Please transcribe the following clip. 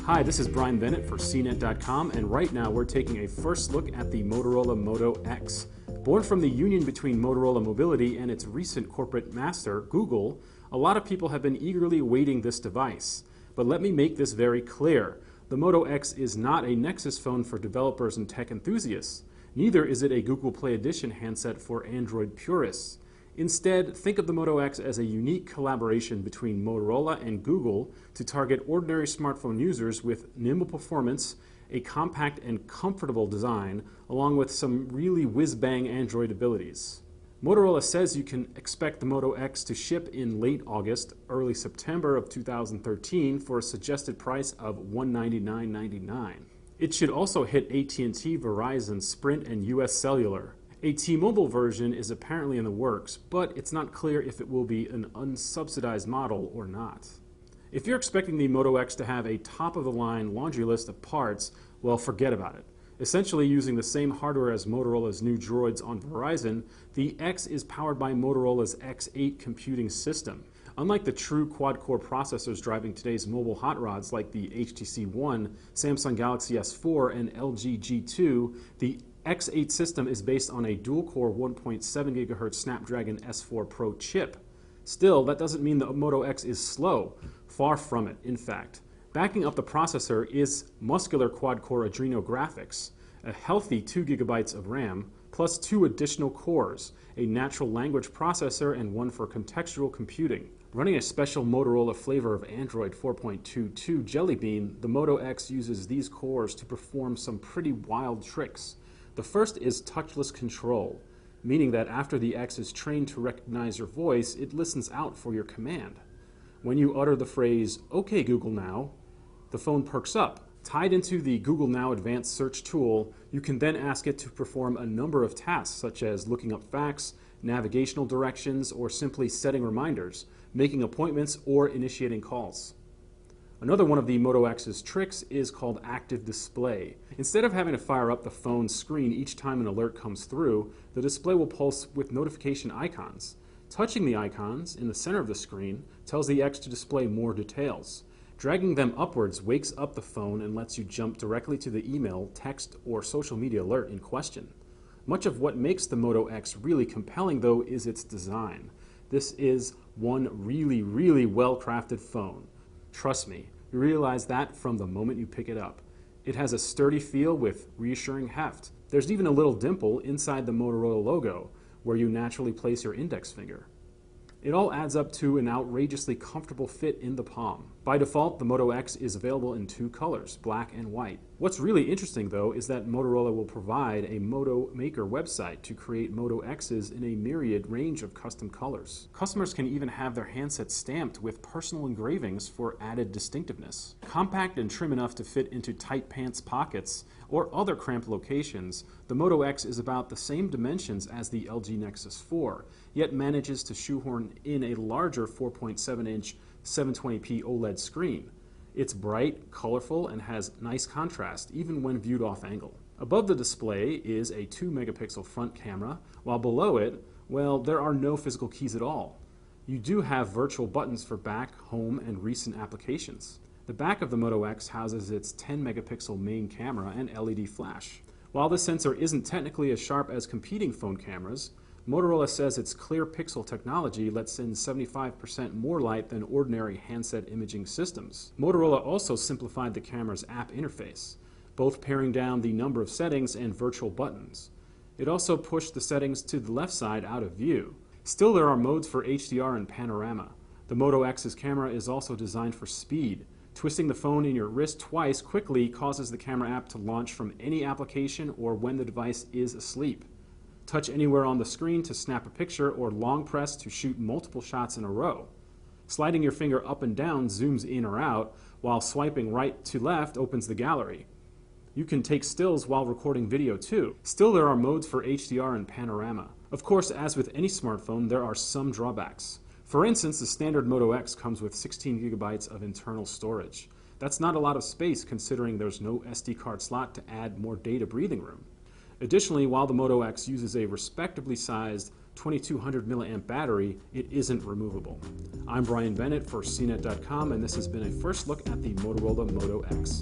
Hi, this is Brian Bennett for CNET.com, and right now we're taking a first look at the Motorola Moto X. Born from the union between Motorola Mobility and its recent corporate master, Google, a lot of people have been eagerly awaiting this device. But let me make this very clear. The Moto X is not a Nexus phone for developers and tech enthusiasts. Neither is it a Google Play Edition handset for Android purists. Instead, think of the Moto X as a unique collaboration between Motorola and Google to target ordinary smartphone users with nimble performance, a compact and comfortable design, along with some really whiz-bang Android abilities. Motorola says you can expect the Moto X to ship in late August, early September of 2013 for a suggested price of $199.99. It should also hit AT&T, Verizon, Sprint, and US Cellular. A T-Mobile version is apparently in the works, but it's not clear if it will be an unsubsidized model or not. If you're expecting the Moto X to have a top-of-the-line laundry list of parts, well, forget about it. Essentially using the same hardware as Motorola's new Droids on Verizon, the X is powered by Motorola's X8 computing system. Unlike the true quad-core processors driving today's mobile hot rods like the HTC One, Samsung Galaxy S4, and LG G2, the X8 system is based on a dual-core 1.7 GHz Snapdragon S4 Pro chip. Still, that doesn't mean the Moto X is slow. Far from it, in fact. Backing up the processor is muscular quad-core Adreno graphics, a healthy 2 GB of RAM, plus 2 additional cores, a natural language processor and one for contextual computing. Running a special Motorola flavor of Android 4.22 Jelly Bean, the Moto X uses these cores to perform some pretty wild tricks. The first is touchless control, meaning that after the X is trained to recognize your voice, it listens out for your command. When you utter the phrase, "Okay Google now," the phone perks up. Tied into the Google Now Advanced Search tool, you can then ask it to perform a number of tasks such as looking up facts, navigational directions, or simply setting reminders, making appointments, or initiating calls. Another one of the Moto X's tricks is called active display. Instead of having to fire up the phone's screen each time an alert comes through, the display will pulse with notification icons. Touching the icons in the center of the screen tells the X to display more details. Dragging them upwards wakes up the phone and lets you jump directly to the email, text, or social media alert in question. Much of what makes the Moto X really compelling, though, is its design. This is one really well-crafted phone. Trust me, you realize that from the moment you pick it up. It has a sturdy feel with reassuring heft. There's even a little dimple inside the Motorola logo, where you naturally place your index finger. It all adds up to an outrageously comfortable fit in the palm. By default, the Moto X is available in 2 colors, black and white. What's really interesting, though, is that Motorola will provide a Moto Maker website to create Moto X's in a myriad range of custom colors. Customers can even have their handsets stamped with personal engravings for added distinctiveness. Compact and trim enough to fit into tight pants pockets or other cramped locations, the Moto X is about the same dimensions as the LG Nexus 4, yet manages to shoehorn in a larger 4.7-inch 720p OLED screen. It's bright, colorful, and has nice contrast, even when viewed off-angle. Above the display is a 2-megapixel front camera, while below it, well, there are no physical keys at all. You do have virtual buttons for back, home, and recent applications. The back of the Moto X houses its 10-megapixel main camera and LED flash. While this sensor isn't technically as sharp as competing phone cameras, Motorola says its clear pixel technology lets in 75% more light than ordinary handset imaging systems. Motorola also simplified the camera's app interface, both paring down the number of settings and virtual buttons. It also pushed the settings to the left side out of view. Still, there are modes for HDR and panorama. The Moto X's camera is also designed for speed. Twisting the phone in your wrist twice quickly causes the camera app to launch from any application or when the device is asleep. Touch anywhere on the screen to snap a picture, or long press to shoot multiple shots in a row. Sliding your finger up and down zooms in or out, while swiping right to left opens the gallery. You can take stills while recording video too. Still, there are modes for HDR and panorama. Of course, as with any smartphone, there are some drawbacks. For instance, the standard Moto X comes with 16 gigabytes of internal storage. That's not a lot of space considering there's no SD card slot to add more data breathing room. Additionally, while the Moto X uses a respectably sized 2200 milliamp battery, it isn't removable. I'm Brian Bennett for CNET.com, and this has been a first look at the Motorola Moto X.